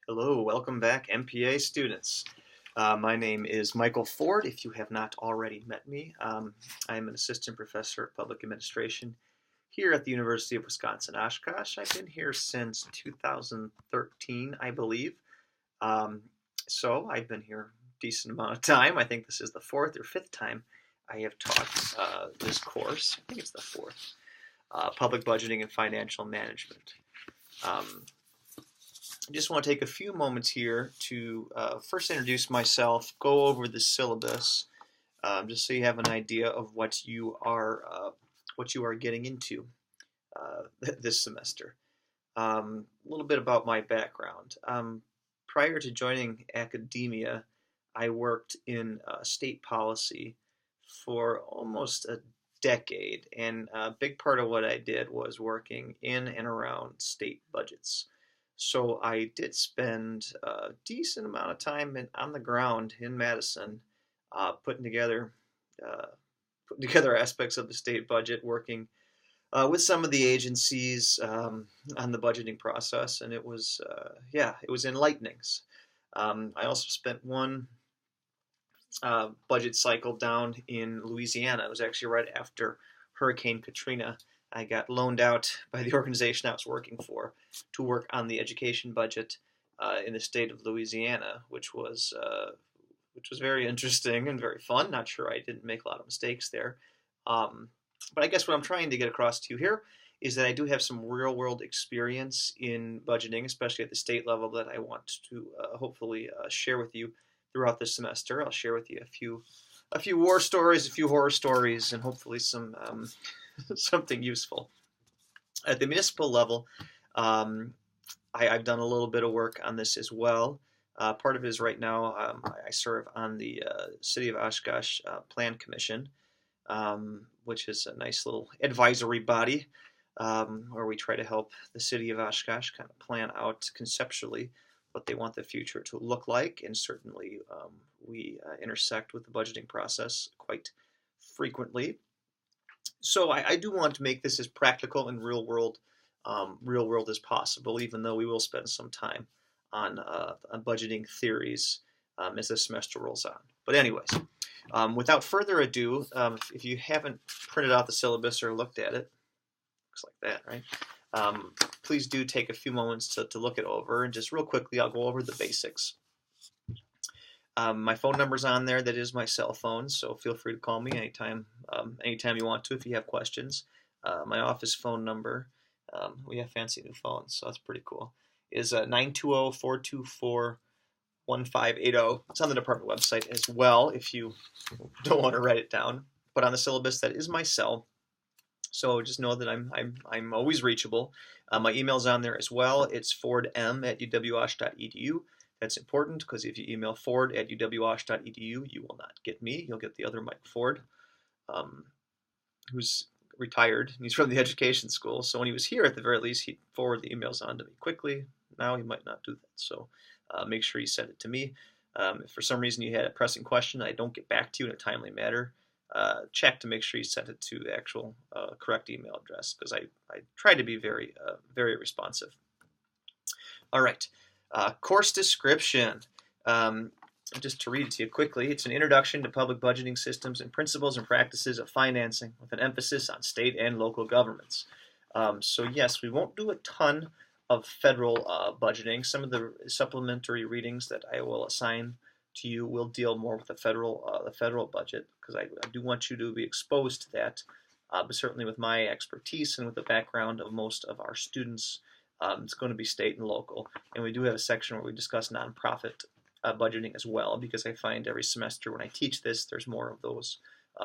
Hello, welcome back, MPA students. My name is Michael Ford. If you have not already met me, I am an assistant professor of public administration here at the University of Wisconsin-Oshkosh. I've been here since 2013, I believe. Um, so I've been here a decent amount of time. I think this is the fourth or fifth time I have taught this course. I think it's the fourth, public budgeting and financial management. I just want to take a few moments here to first introduce myself, go over the syllabus, just so you have an idea of what you are getting into this semester. A little bit about my background. Prior to joining academia, I worked in state policy for almost a decade, and a big part of what I did was working in and around state budgets. So I did spend a decent amount of time on the ground in Madison, uh, putting together uh, putting together aspects of the state budget, working with some of the agencies on the budgeting process, and it was enlightening. I also spent one budget cycle down in Louisiana. It was actually right after Hurricane Katrina. I got loaned out by the organization I was working for to work on the education budget in the state of Louisiana, which was very interesting and very fun. Not sure I didn't make a lot of mistakes there, um, but I guess what I'm trying to get across to you here is that I do have some real world experience in budgeting, especially at the state level, that I want to hopefully share with you throughout this semester. I'll share with you a few war stories, a few horror stories, and hopefully some something useful. At the municipal level, um, I've done a little bit of work on this as well. Part of it is right now I serve on the City of Oshkosh Plan Commission, which is a nice little advisory body where we try to help the City of Oshkosh kind of plan out conceptually what they want the future to look like, and certainly we intersect with the budgeting process quite frequently. So I do want to make this as practical and real world as possible, even though we will spend some time on budgeting theories as the semester rolls on. But anyways, without further ado, if you haven't printed out the syllabus or looked at it, looks like that, right? Please do take a few moments to look it over, and just real quickly, I'll go over the basics. My phone number's on there. That is my cell phone, so feel free to call me anytime you want to if you have questions. My office phone number, we have fancy new phones, so that's pretty cool, is 920-424-1580. It's on the department website as well if you don't want to write it down. But on the syllabus, that is my cell. So just know that I'm always reachable. My email's on there as well. It's fordm@uwosh.edu. That's important because if you email ford@uwosh.edu, you will not get me. You'll get the other Mike Ford, um, who's retired. He's from the education school. So when he was here, at the very least, he'd forward the emails on to me quickly. Now he might not do that. So make sure you send it to me. If for some reason you had a pressing question I don't get back to you in a timely manner, check to make sure you sent it to the actual correct email address, because I try to be very responsive. All right. Course description. Just to read it to you quickly, it's an introduction to public budgeting systems and principles and practices of financing with an emphasis on state and local governments. So yes, we won't do a ton of federal budgeting. Some of the supplementary readings that I will assign to you will deal more with the federal budget, because I do want you to be exposed to that. But certainly with my expertise and with the background of most of our students, it's going to be state and local. And we do have a section where we discuss nonprofit budgeting as well, because I find every semester when I teach this, there's more of those,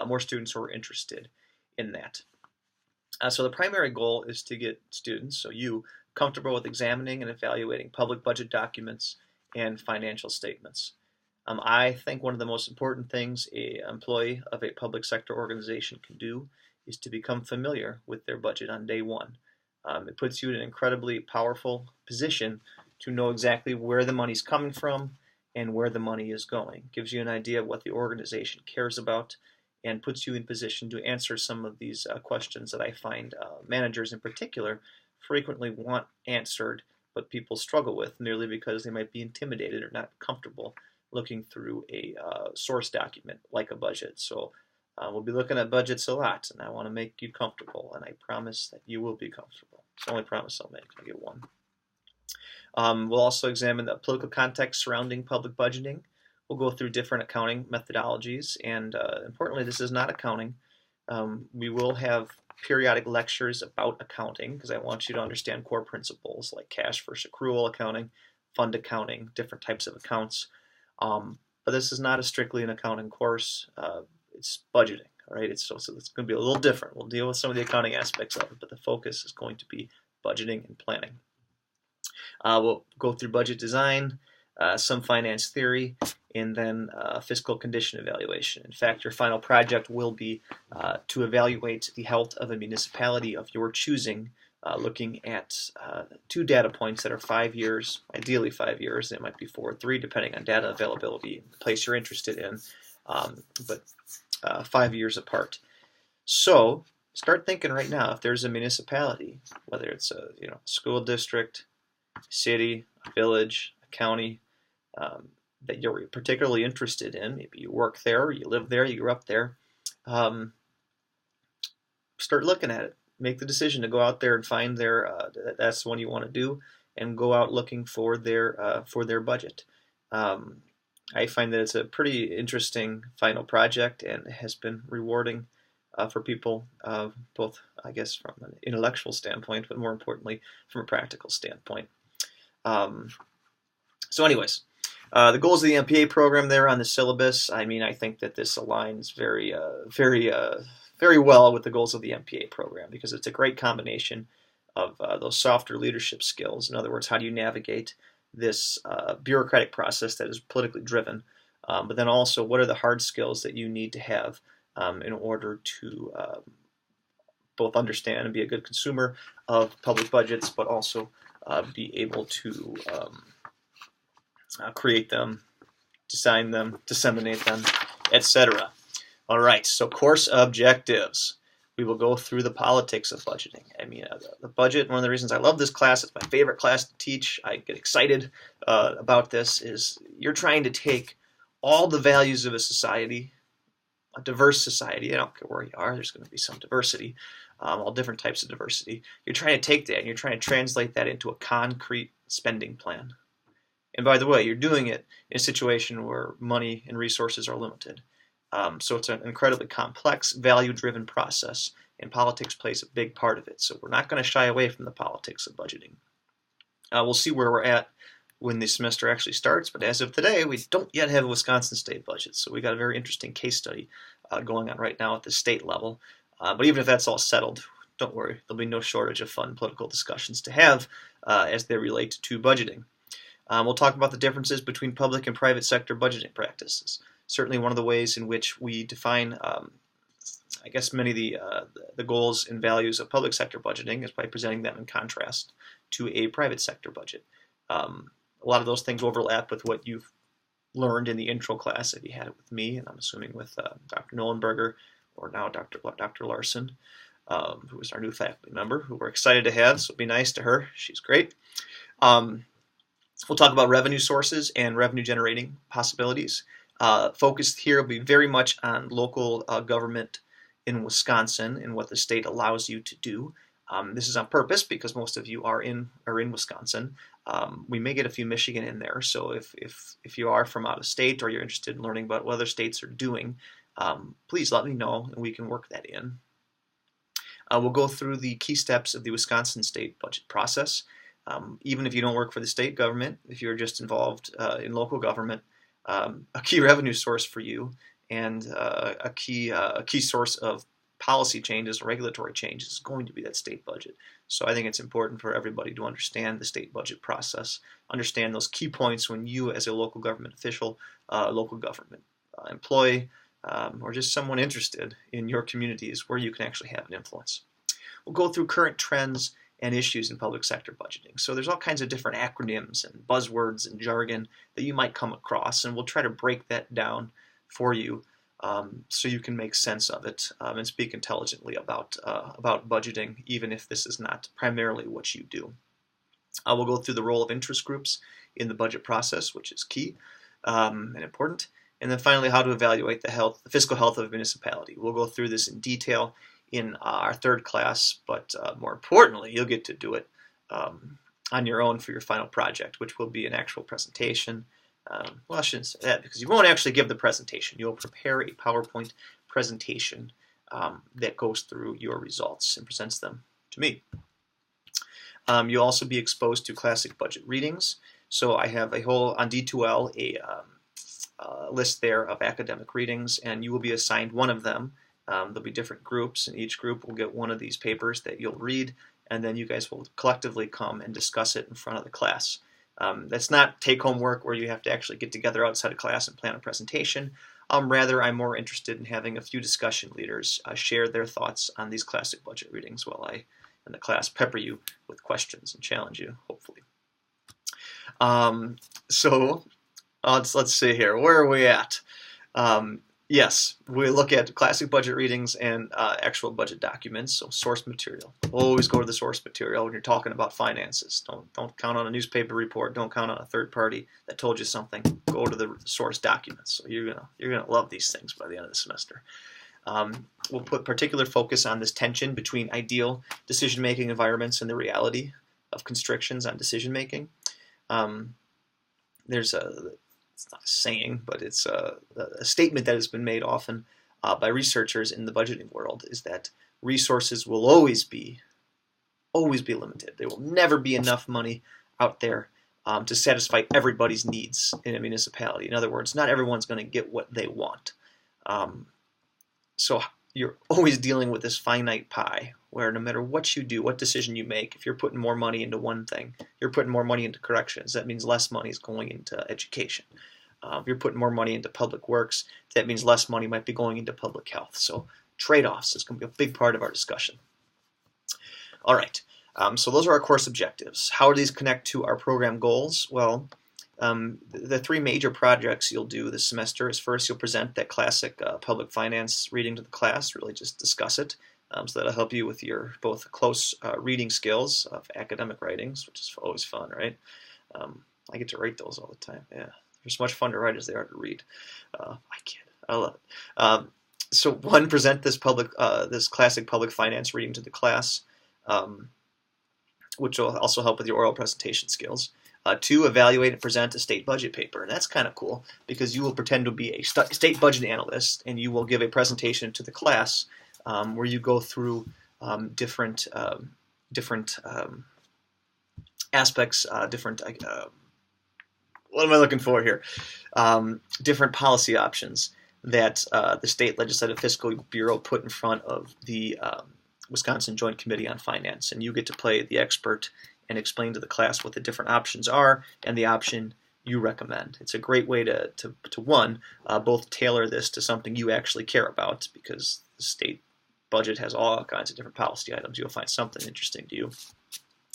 more students who are interested in that. So the primary goal is to get students, so you, comfortable with examining and evaluating public budget documents and financial statements. I think one of the most important things an employee of a public sector organization can do is to become familiar with their budget on day one. It puts you in an incredibly powerful position to know exactly where the money's coming from and where the money is going. It gives you an idea of what the organization cares about, and puts you in position to answer some of these questions that I find managers in particular frequently want answered but people struggle with, merely because they might be intimidated or not comfortable looking through a source document like a budget. So we'll be looking at budgets a lot, and I want to make you comfortable, and I promise that you will be comfortable. It's the only promise I'll make. I get one. We'll also examine the political context surrounding public budgeting. We'll go through different accounting methodologies, and importantly, this is not accounting. We will have periodic lectures about accounting because I want you to understand core principles like cash versus accrual accounting, fund accounting, different types of accounts. But this is not a strictly an accounting course. It's budgeting, all right? So it's going to be a little different. We'll deal with some of the accounting aspects of it, but the focus is going to be budgeting and planning. We'll go through budget design, some finance theory, and then fiscal condition evaluation. In fact, your final project will be to evaluate the health of a municipality of your choosing, looking at 2 data points that are 5 years, ideally 5 years. It might be 4 or 3, depending on data availability and the place you're interested in, but 5 years apart. So start thinking right now, if there's a municipality, whether it's a school district, city, a village, a county, that you're particularly interested in. Maybe you work there, you live there, you grew up there. Start looking at it. Make the decision to go out there and find that's the one you want to do, and go out looking for their budget. I find that it's a pretty interesting final project, and it has been rewarding for people, both, I guess, from an intellectual standpoint, but more importantly, from a practical standpoint. So anyways, the goals of the MPA program there on the syllabus, I think that this aligns very well with the goals of the MPA program, because it's a great combination of those softer leadership skills. In other words, how do you navigate this bureaucratic process that is politically driven, but then also what are the hard skills that you need to have in order to both understand and be a good consumer of public budgets, but also be able to create them, design them, disseminate them, etc. All right, so course objectives. We will go through the politics of budgeting. The budget, one of the reasons I love this class, it's my favorite class to teach, I get excited about this, is you're trying to take all the values of a society, a diverse society. I don't care where you are, there's going to be some diversity, all different types of diversity. You're trying to take that and you're trying to translate that into a concrete spending plan. And by the way, you're doing it in a situation where money and resources are limited. So it's an incredibly complex, value-driven process, and politics plays a big part of it. So we're not going to shy away from the politics of budgeting. We'll see where we're at when the semester actually starts, but as of today, we don't yet have a Wisconsin state budget. So we got a very interesting case study going on right now at the state level. But even if that's all settled, don't worry, there'll be no shortage of fun political discussions to have as they relate to budgeting. We'll talk about the differences between public and private sector budgeting practices. Certainly one of the ways in which we define, I guess, many of the goals and values of public sector budgeting is by presenting them in contrast to a private sector budget. A lot of those things overlap with what you've learned in the intro class if you had it with me, and I'm assuming with Dr. Nolenberger, or now Dr. Larson, who is our new faculty member, who we're excited to have, so be nice to her. She's great. We'll talk about revenue sources and revenue generating possibilities. Focused here will be very much on local government in Wisconsin and what the state allows you to do. This is on purpose because most of you are in Wisconsin. We may get a few Michigan in there, so if you are from out of state or you're interested in learning about what other states are doing, please let me know and we can work that in. We'll go through the key steps of the Wisconsin state budget process. Even if you don't work for the state government, if you're just involved in local government, a key revenue source for you and a key source of policy changes or regulatory changes is going to be that state budget. So I think it's important for everybody to understand the state budget process, understand those key points when you as a local government official, local government employee, or just someone interested in your communities where you can actually have an influence. We'll go through current trends and issues in public sector budgeting. So there's all kinds of different acronyms and buzzwords and jargon that you might come across, and we'll try to break that down for you so you can make sense of it and speak intelligently about budgeting, even if this is not primarily what you do. We'll go through the role of interest groups in the budget process, which is key and important. And then finally, how to evaluate the fiscal health of a municipality. We'll go through this in detail in our third class, but more importantly, you'll get to do it on your own for your final project, which will be an actual presentation. Well, I shouldn't say that because you won't actually give the presentation. You'll prepare a PowerPoint presentation that goes through your results and presents them to me. You'll also be exposed to classic budget readings. So I have a whole, on D2L, a list there of academic readings, and you will be assigned one of them. There'll be different groups, and each group will get one of these papers that you'll read, and then you guys will collectively come and discuss it in front of the class. That's not take-home work where you have to actually get together outside of class and plan a presentation. Rather, I'm more interested in having a few discussion leaders share their thoughts on these classic budget readings while I and the class pepper you with questions and challenge you, hopefully. So let's see here. Where are we at? Yes, we look at classic budget readings and actual budget documents, so source material. Always go to the source material when you're talking about finances. Don't count on a newspaper report. Don't count on a third party that told you something. Go to the source documents. So you're gonna love these things by the end of the semester. We'll put particular focus on this tension between ideal decision-making environments and the reality of constrictions on decision-making. It's not a saying, but it's a statement that has been made often by researchers in the budgeting world, is that resources will always be limited. There will never be enough money out there to satisfy everybody's needs in a municipality. In other words, not everyone's going to get what they want. So you're always dealing with this finite pie where no matter what you do, what decision you make, if you're putting more money into one thing, you're putting more money into corrections. That means less money is going into education. If you're putting more money into public works, that means less money might be going into public health. So trade-offs is going to be a big part of our discussion. All right, so those are our course objectives. How do these connect to our program goals? Well, the three major projects you'll do this semester is first you'll present that classic public finance reading to the class, really just discuss it. So that'll help you with your both close reading skills of academic writings, which is always fun, right? I get to write those all the time. Yeah, they're as much fun to write as they are to read. I kid. I love it. So one, present this classic public finance reading to the class, which will also help with your oral presentation skills. Two, evaluate and present a state budget paper. And that's kind of cool because you will pretend to be a state budget analyst and you will give a presentation to the class where you go through different aspects, what am I looking for here? Different policy options that the State Legislative Fiscal Bureau put in front of the Wisconsin Joint Committee on Finance. And you get to play the expert and explain to the class what the different options are and the option you recommend. It's a great way to both tailor this to something you actually care about, because the state budget has all kinds of different policy items. You'll find something interesting to you.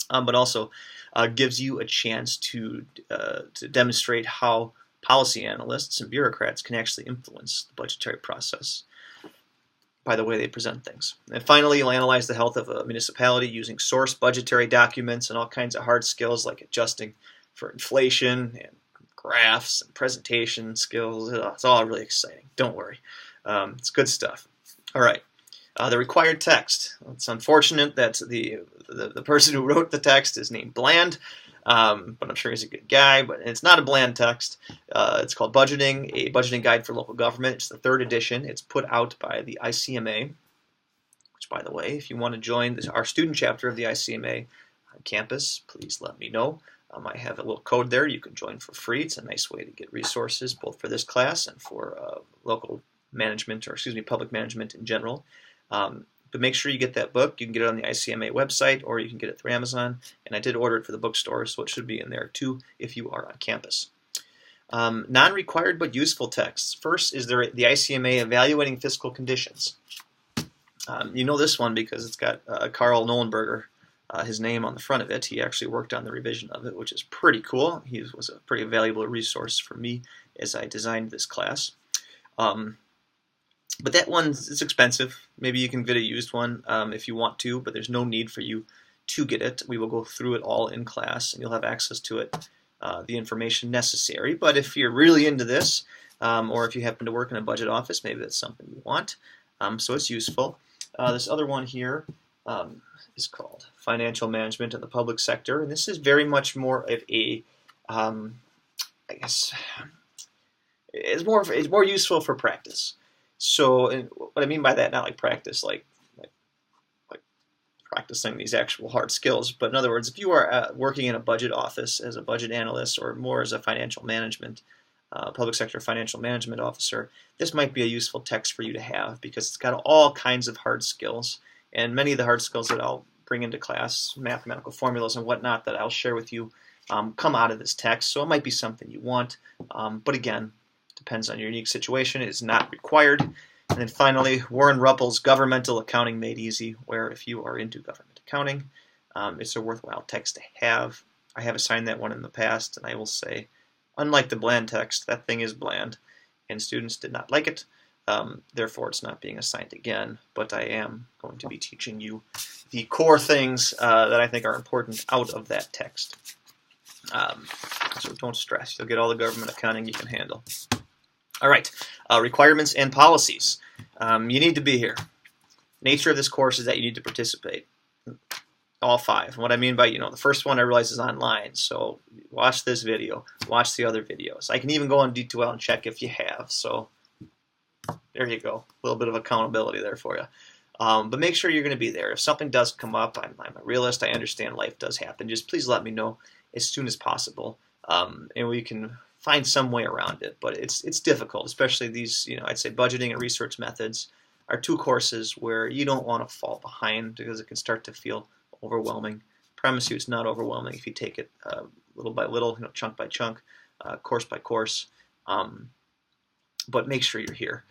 But also gives you a chance to demonstrate how policy analysts and bureaucrats can actually influence the budgetary process by the way they present things. And finally, you'll analyze the health of a municipality using source budgetary documents and all kinds of hard skills like adjusting for inflation and graphs and presentation skills. It's all really exciting. Don't worry. It's good stuff. All right. The required text. It's unfortunate that the person who wrote the text is named Bland, but I'm sure he's a good guy. But it's not a Bland text. It's called Budgeting, a Budgeting Guide for Local Government. It's the third edition. It's put out by the ICMA, which, by the way, if you want to join our student chapter of the ICMA on campus, please let me know. I have a little code there. You can join for free. It's a nice way to get resources both for this class and for local management, or public management in general. But make sure you get that book. You can get it on the ICMA website, or you can get it through Amazon. And I did order it for the bookstore, so it should be in there too if you are on campus. Non-required but useful texts. First is the ICMA Evaluating Fiscal Conditions. You know this one because it's got Carl Nollenberger, his name on the front of it. He actually worked on the revision of it, which is pretty cool. He was a pretty valuable resource for me as I designed this class. But that one is expensive. Maybe you can get a used one if you want to, but there's no need for you to get it. We will go through it all in class, and you'll have access to it, the information necessary. But if you're really into this, or if you happen to work in a budget office, maybe that's something you want. So it's useful. This other one here is called Financial Management in the Public Sector, and this is very much more of a, I guess, it's more useful for practice. So, and what I mean by that, not like practice, like practicing these actual hard skills, but in other words, if you are working in a budget office as a budget analyst or more as a financial management, public sector financial management officer, this might be a useful text for you to have because it's got all kinds of hard skills, and many of the hard skills that I'll bring into class, mathematical formulas and whatnot that I'll share with you, come out of this text. So it might be something you want, but again, depends on your unique situation. It is not required. And then finally, Warren Ruppel's Governmental Accounting Made Easy, where if you are into government accounting, it's a worthwhile text to have. I have assigned that one in the past, and I will say, unlike the bland text, that thing is bland, and students did not like it. Therefore, it's not being assigned again, but I am going to be teaching you the core things that I think are important out of that text. So don't stress. You'll get all the government accounting you can handle. All right, requirements and policies. You need to be here. Nature of this course is that you need to participate. All 5. And what I mean by, the first one I realize is online, so watch this video, watch the other videos. I can even go on D2L and check if you have, so there you go. A little bit of accountability there for you. But make sure you're going to be there. If something does come up, I'm a realist, I understand life does happen. Just please let me know as soon as possible, and we can find some way around it, but it's difficult, especially these, I'd say budgeting and research methods are 2 courses where you don't want to fall behind because it can start to feel overwhelming. I promise you it's not overwhelming if you take it little by little, chunk by chunk, course by course, but make sure you're here.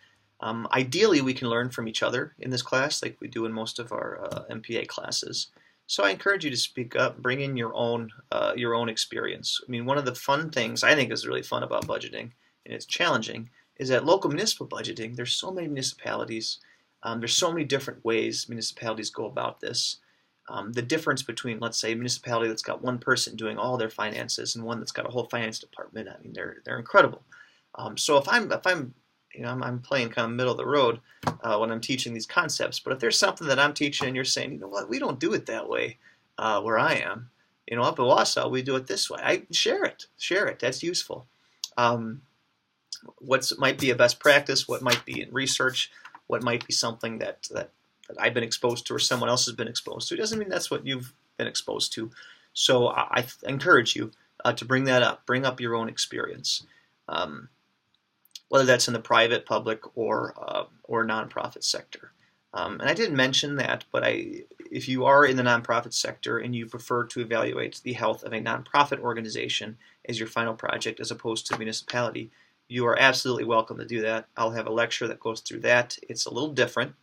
Ideally, we can learn from each other in this class like we do in most of our MPA classes. So I encourage you to speak up, bring in your own experience. I mean, one of the fun things I think is really fun about budgeting, and it's challenging, is that local municipal budgeting, there's so many municipalities, there's so many different ways municipalities go about this. The difference between, let's say, a municipality that's got one person doing all their finances and one that's got a whole finance department, I mean, they're incredible. So if I'm playing kind of middle of the road when I'm teaching these concepts. But if there's something that I'm teaching and you're saying, you know what, we don't do it that way where I am. Up in Wausau, we do it this way. I share it. That's useful. What might be a best practice, what might be in research, what might be something that I've been exposed to or someone else has been exposed to. It doesn't mean that's what you've been exposed to. So I encourage you to bring that up. Bring up your own experience. Whether that's in the private, public, or nonprofit sector. And I didn't mention that, but if you are in the nonprofit sector and you prefer to evaluate the health of a nonprofit organization as your final project as opposed to a municipality, you are absolutely welcome to do that. I'll have a lecture that goes through that. It's a little different,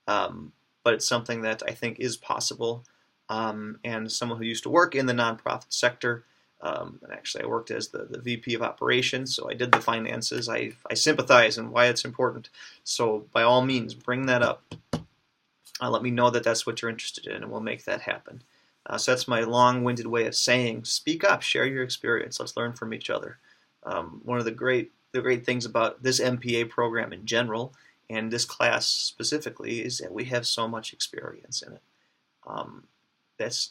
but it's something that I think is possible. And someone who used to work in the nonprofit sector, and actually I worked as the VP of operations, so I did the finances. I sympathize and why it's important. So by all means, bring that up. Let me know that that's what you're interested in, and we'll make that happen. So that's my long-winded way of saying, speak up, share your experience. Let's learn from each other. One of the great things about this MPA program in general, and this class specifically, is that we have so much experience in it. That's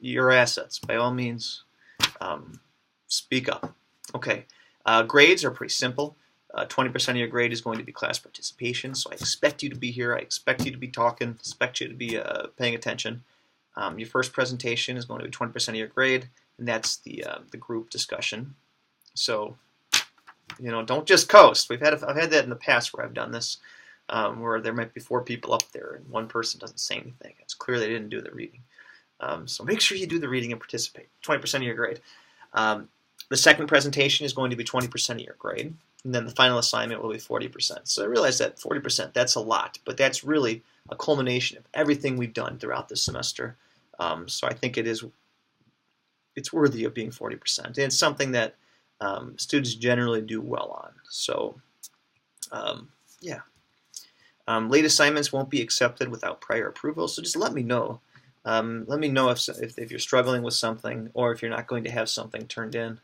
your assets. By all means, speak up. Okay, grades are pretty simple. 20% of your grade is going to be class participation, so I expect you to be here. I expect you to be talking. Expect you to be paying attention. Your first presentation is going to be 20% of your grade, and that's the group discussion. So, don't just coast. I've had that in the past where I've done this, where there might be 4 people up there and one person doesn't say anything. It's clear they didn't do the reading. So make sure you do the reading and participate. 20% of your grade. The second presentation is going to be 20% of your grade, and then the final assignment will be 40%. So I realize that 40%, that's a lot, but that's really a culmination of everything we've done throughout this semester. So I think it's worthy of being 40%. And it's something that students generally do well on. So, yeah. Late assignments won't be accepted without prior approval, so just let me know Let me know if you're struggling with something or if you're not going to have something turned in.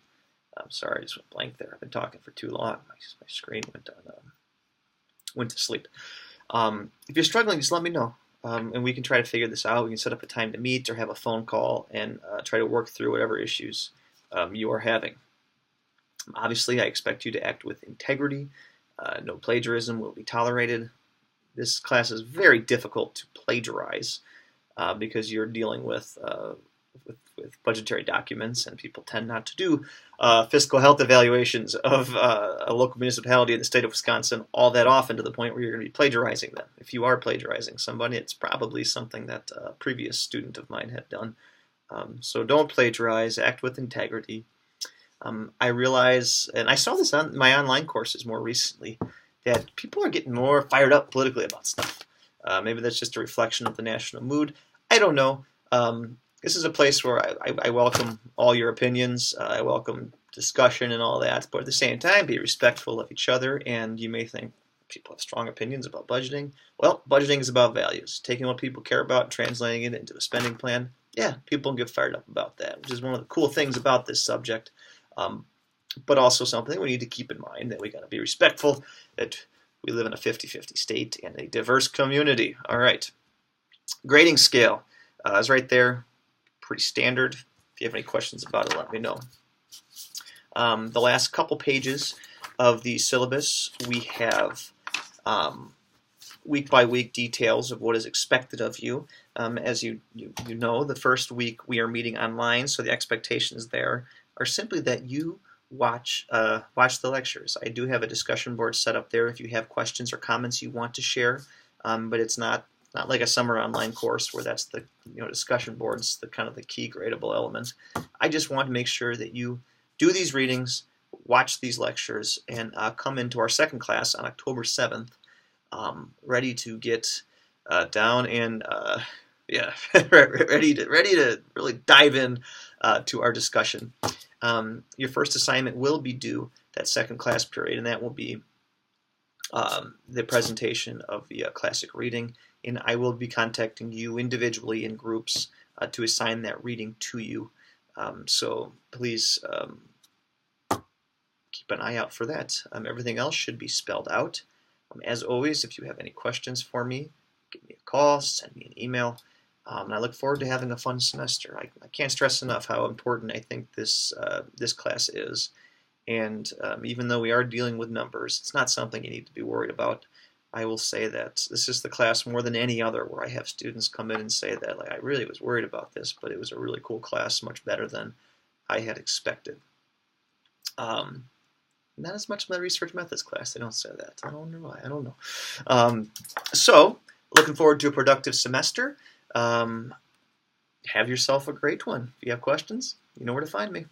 I'm sorry, I just went blank there. I've been talking for too long. My screen went to sleep. If you're struggling, just let me know, and we can try to figure this out. We can set up a time to meet or have a phone call and try to work through whatever issues you are having. Obviously, I expect you to act with integrity. No plagiarism will be tolerated. This class is very difficult to plagiarize because you're dealing with budgetary documents, and people tend not to do fiscal health evaluations of a local municipality in the state of Wisconsin all that often to the point where you're going to be plagiarizing them. If you are plagiarizing somebody, it's probably something that a previous student of mine had done. So don't plagiarize, act with integrity. I realize, and I saw this on my online courses more recently, that people are getting more fired up politically about stuff. Maybe that's just a reflection of the national mood. I don't know. This is a place where I welcome all your opinions. I welcome discussion and all that, but at the same time, be respectful of each other. And you may think people have strong opinions about budgeting. Well, budgeting is about values. Taking what people care about and translating it into a spending plan. Yeah, people get fired up about that, which is one of the cool things about this subject. But also something we need to keep in mind, that we got to be respectful, that we live in a 50-50 state and a diverse community. All right. Grading scale is right there. Pretty standard. If you have any questions about it, let me know. The last couple pages of the syllabus, we have week-by-week details of what is expected of you. As you know, the first week we are meeting online, so the expectations there are simply that you watch the lectures. I do have a discussion board set up there if you have questions or comments you want to share, but it's not like a summer online course where that's the discussion board's the kind of the key gradable element. I just want to make sure that you do these readings, watch these lectures, and come into our second class on October 7th, ready to get down and ready to really dive in to our discussion. Your first assignment will be due that second class period, and that will be the presentation of the classic reading. And I will be contacting you individually in groups to assign that reading to you. So please keep an eye out for that. Everything else should be spelled out. As always, if you have any questions for me, give me a call, send me an email. And I look forward to having a fun semester. I can't stress enough how important I think this class is. And even though we are dealing with numbers, it's not something you need to be worried about. I will say that this is the class more than any other where I have students come in and say that I really was worried about this, but it was a really cool class, much better than I had expected. Not as much in the research methods class. They don't say that. I don't know why. I don't know. So, looking forward to a productive semester. Have yourself a great one. If you have questions, you know where to find me.